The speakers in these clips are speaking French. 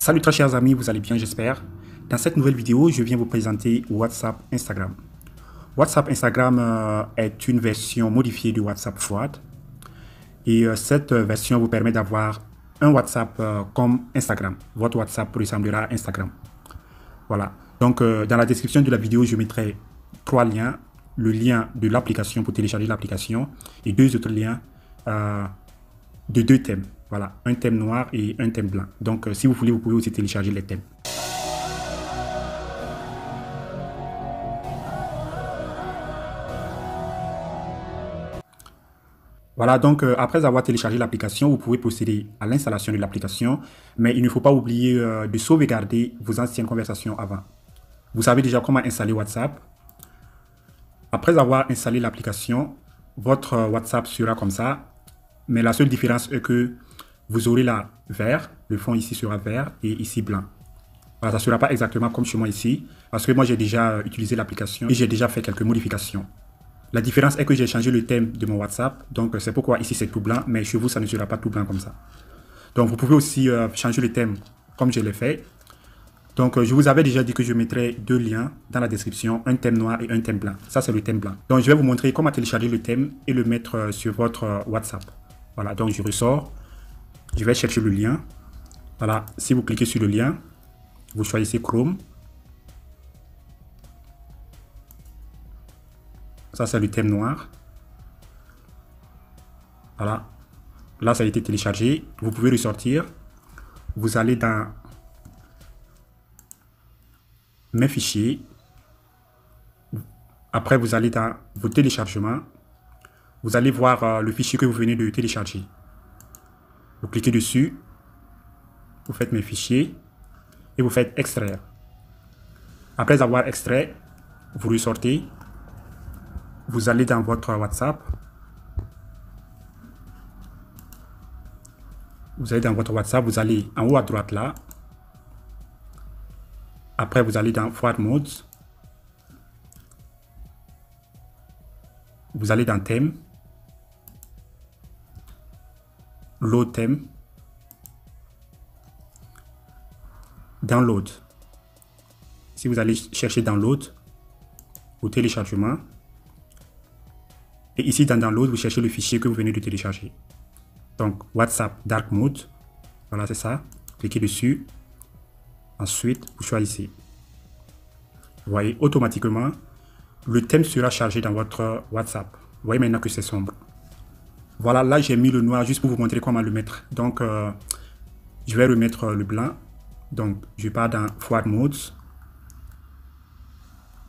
Salut très chers amis, vous allez bien j'espère. Dans cette nouvelle vidéo, je viens vous présenter WhatsApp Instagram. WhatsApp Instagram est une version modifiée du WhatsApp Forward. Et cette version vous permet d'avoir un WhatsApp comme Instagram. Votre WhatsApp ressemblera à Instagram. Voilà. Donc dans la description de la vidéo, je mettrai 3 liens. Le lien de l'application pour télécharger l'application et 2 autres liens de 2 thèmes. Voilà, un thème noir et un thème blanc. Donc, si vous voulez, vous pouvez aussi télécharger les thèmes. Voilà, donc après avoir téléchargé l'application, vous pouvez procéder à l'installation de l'application. Mais il ne faut pas oublier de sauvegarder vos anciennes conversations avant. Vous savez déjà comment installer WhatsApp. Après avoir installé l'application, votre WhatsApp sera comme ça. Mais la seule différence est que vous aurez là vert, le fond ici sera vert et ici blanc. Voilà, ça ne sera pas exactement comme chez moi ici, parce que moi j'ai déjà utilisé l'application et j'ai déjà fait quelques modifications. La différence est que j'ai changé le thème de mon WhatsApp, donc c'est pourquoi ici c'est tout blanc, mais chez vous ça ne sera pas tout blanc comme ça. Donc vous pouvez aussi changer le thème comme je l'ai fait. Donc je vous avais déjà dit que je mettrais 2 liens dans la description, un thème noir et un thème blanc. Ça c'est le thème blanc. Donc je vais vous montrer comment télécharger le thème et le mettre sur votre WhatsApp. Voilà, donc je ressors. Je vais chercher le lien. Voilà, si vous cliquez sur le lien, vous choisissez Chrome. Ça, c'est le thème noir. Voilà. Là, ça a été téléchargé. Vous pouvez ressortir. Vous allez dans Mes fichiers. Après, vous allez dans vos téléchargements. Vous allez voir le fichier que vous venez de télécharger. Vous cliquez dessus, vous faites Mes fichiers et vous faites extraire. Après avoir extrait, vous ressortez, vous allez dans votre WhatsApp. Vous allez dans votre WhatsApp, vous allez en haut à droite là. Après, vous allez dans Forward Mode. Vous allez dans Thème. Load thème. Download. Si vous allez chercher Download, au téléchargement. Et ici dans Download, vous cherchez le fichier que vous venez de télécharger. Donc WhatsApp Dark Mode. Voilà, c'est ça. Cliquez dessus. Ensuite, vous choisissez. Vous voyez, automatiquement, le thème sera chargé dans votre WhatsApp. Vous voyez maintenant que c'est sombre. Voilà, là j'ai mis le noir juste pour vous montrer comment le mettre. Donc, je vais remettre le blanc. Donc, je pars dans Forward Mode,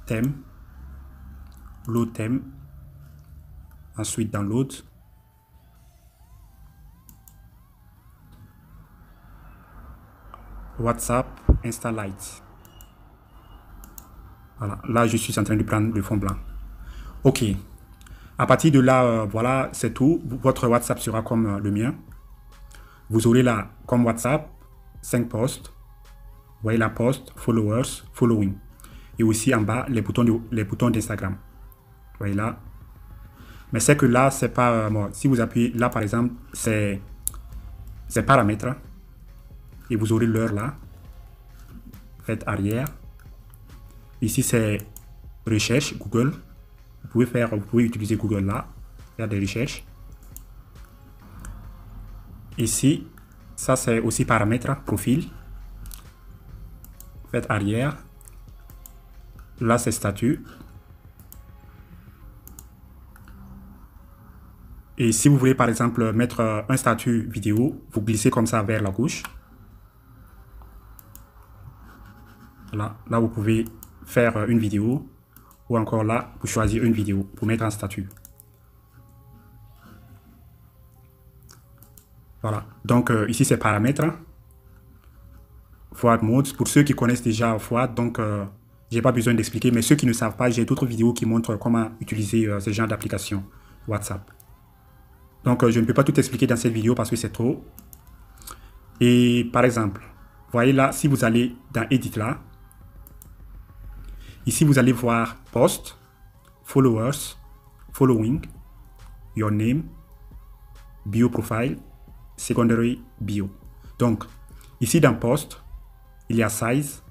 thème, Load thème, ensuite Download. WhatsApp Insta Lite. Voilà, là je suis en train de prendre le fond blanc. Ok. À partir de là, voilà, c'est tout. Votre WhatsApp sera comme le mien. Vous aurez là, comme WhatsApp, 5 posts. Vous voyez la post, followers, following. Et aussi en bas, les boutons d'Instagram. Vous voyez là. Mais c'est que là, c'est pas... bon, si vous appuyez là, par exemple, c'est paramètres. Et vous aurez l'heure là. Faites arrière. Ici, c'est recherche, Google. Vous pouvez utiliser Google là, faire des recherches. Ici, ça c'est aussi paramètres, profil. Faites arrière. Là, c'est statut. Et si vous voulez par exemple mettre un statut vidéo, vous glissez comme ça vers la gauche. Là, vous pouvez faire une vidéo. Ou encore là, vous choisissez une vidéo pour mettre en statut. Voilà. Donc ici, c'est paramètres. Forward Mode. Pour ceux qui connaissent déjà Forward, donc j'ai pas besoin d'expliquer. Mais ceux qui ne savent pas, j'ai d'autres vidéos qui montrent comment utiliser ce genre d'application WhatsApp. Donc je ne peux pas tout expliquer dans cette vidéo parce que c'est trop. Et par exemple, voyez là, si vous allez dans Edit là, ici, vous allez voir Post, Followers, Following, Your Name, Bio Profile, Secondary Bio. Donc, ici dans Post, il y a size,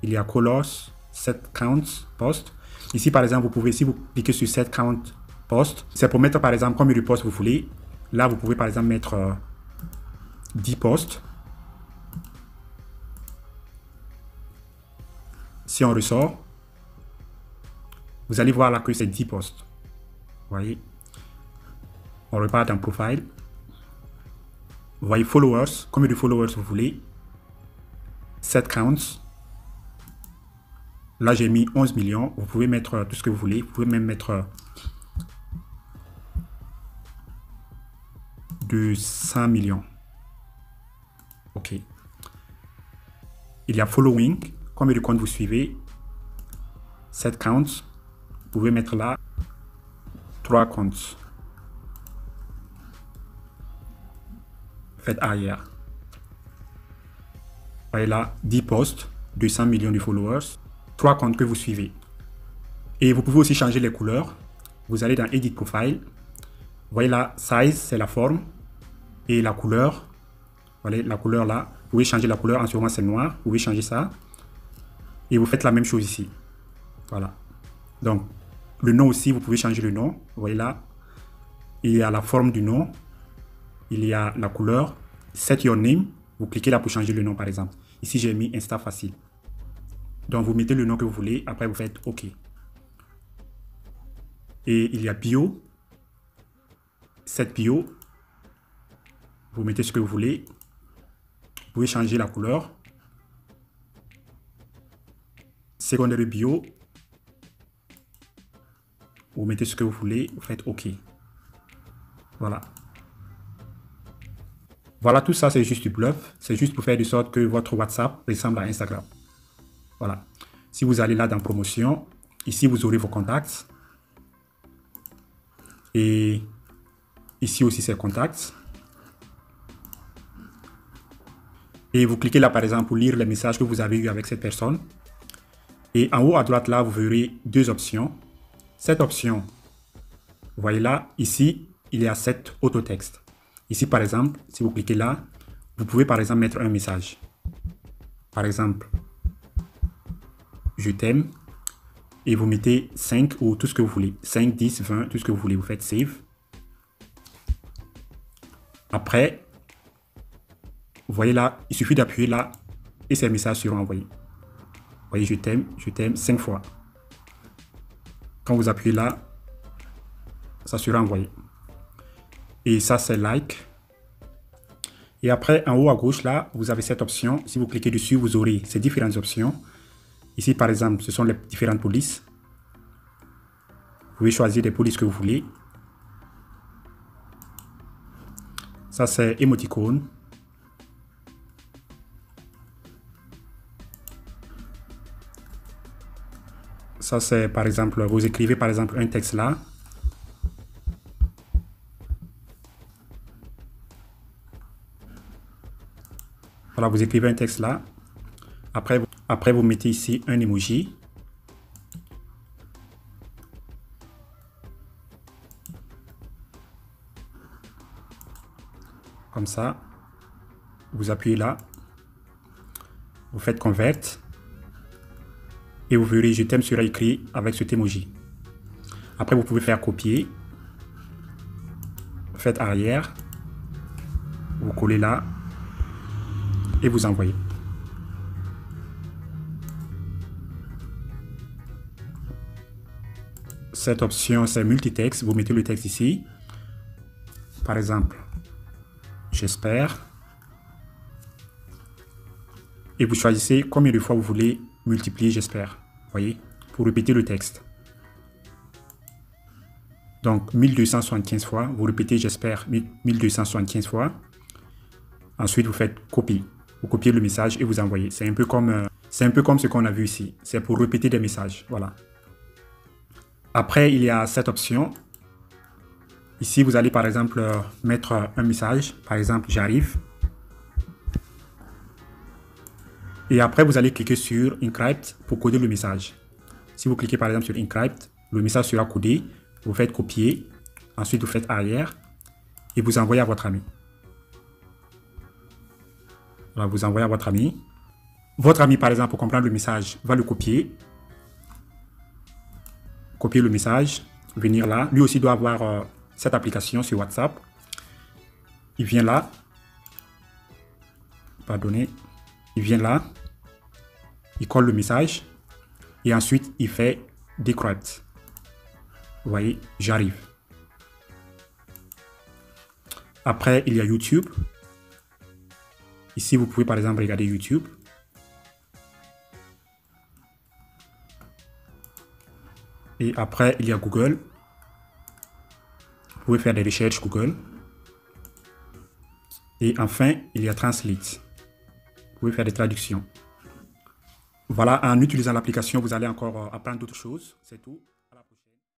il y a colors, set count, post. Ici, par exemple, vous pouvez, si vous cliquez sur set count post, c'est pour mettre, par exemple, combien de posts vous voulez. Là, vous pouvez, par exemple, mettre 10 posts. Si on ressort, vous allez voir là que c'est 10 posts. Vous voyez, on repart dans profile. Vous voyez followers, combien de followers vous voulez. Set counts. Là, j'ai mis 11 millions. Vous pouvez mettre tout ce que vous voulez. Vous pouvez même mettre 200 millions. OK. Il y a following. Combien de comptes vous suivez? Set counts. Vous pouvez mettre là 3 comptes. Faites arrière. Vous voyez là, 10 posts, 200 millions de followers, 3 comptes que vous suivez. Et vous pouvez aussi changer les couleurs. Vous allez dans Edit Profile. Vous voyez là, Size, c'est la forme. Et la couleur, vous voyez la couleur là. Vous pouvez changer la couleur, en ce moment c'est noir. Vous pouvez changer ça. Et vous faites la même chose ici. Voilà. Donc, le nom aussi, vous pouvez changer le nom. Vous voyez là, il y a la forme du nom. Il y a la couleur. Set your name. Vous cliquez là pour changer le nom, par exemple. Ici, j'ai mis Insta Facile. Donc, vous mettez le nom que vous voulez. Après, vous faites OK. Et il y a bio. Set bio. Vous mettez ce que vous voulez. Vous pouvez changer la couleur. Secondary bio. Vous mettez ce que vous voulez. Vous faites OK. Voilà. Voilà, tout ça, c'est juste du bluff. C'est juste pour faire de sorte que votre WhatsApp ressemble à Instagram. Voilà. Si vous allez là dans promotion, ici, vous aurez vos contacts. Et ici aussi, c'est contacts. Et vous cliquez là, par exemple, pour lire les messages que vous avez eu avec cette personne. Et en haut à droite, là, vous verrez deux options. Cette option, vous voyez là, ici, il y a cet autotexte. Ici, par exemple, si vous cliquez là, vous pouvez par exemple mettre un message. Par exemple, je t'aime. Et vous mettez 5 ou tout ce que vous voulez. 5, 10, 20, tout ce que vous voulez. Vous faites save. Après, vous voyez là, il suffit d'appuyer là et ces messages seront envoyés. Vous voyez, je t'aime 5 fois. Quand vous appuyez là, ça sera envoyé. Et ça, c'est like. Et après, en haut à gauche, là, vous avez cette option. Si vous cliquez dessus, vous aurez ces différentes options. Ici, par exemple, ce sont les différentes polices. Vous pouvez choisir des polices que vous voulez. Ça, c'est émoticône. Ça, c'est, par exemple, vous écrivez, par exemple, un texte là. Voilà, vous écrivez un texte là. Après, vous mettez ici un emoji. Comme ça. Vous appuyez là. Vous faites convert. Et vous verrez, je t'aime sera écrit avec cet emoji. Après, vous pouvez faire copier. Faites arrière. Vous collez là. Et vous envoyez. Cette option, c'est multitexte. Vous mettez le texte ici. Par exemple, j'espère. Et vous choisissez combien de fois vous voulez multiplier j'espère. Voyez, pour répéter le texte. Donc, 1275 fois. Vous répétez j'espère 1275 fois. Ensuite, vous faites copier. Vous copiez le message et vous envoyez. C'est un peu comme ce qu'on a vu ici. C'est pour répéter des messages. Voilà. Après, il y a cette option. Ici, vous allez par exemple mettre un message. Par exemple, j'arrive. Et après, vous allez cliquer sur Encrypt pour coder le message. Si vous cliquez par exemple sur Encrypt, le message sera codé. Vous faites copier. Ensuite, vous faites arrière. Et vous envoyez à votre ami. Voilà, vous envoyez à votre ami. Votre ami, par exemple, pour comprendre le message, va le copier. Copier le message, venir là. Lui aussi doit avoir cette application sur WhatsApp. Il vient là. Pardonnez. Il vient là. Il colle le message. Et ensuite, il fait decrypt. Vous voyez, j'arrive. Après, il y a YouTube. Ici, vous pouvez par exemple regarder YouTube. Et après, il y a Google. Vous pouvez faire des recherches Google. Et enfin, il y a Translate. Vous pouvez faire des traductions. Voilà, en utilisant l'application, vous allez encore apprendre d'autres choses. C'est tout.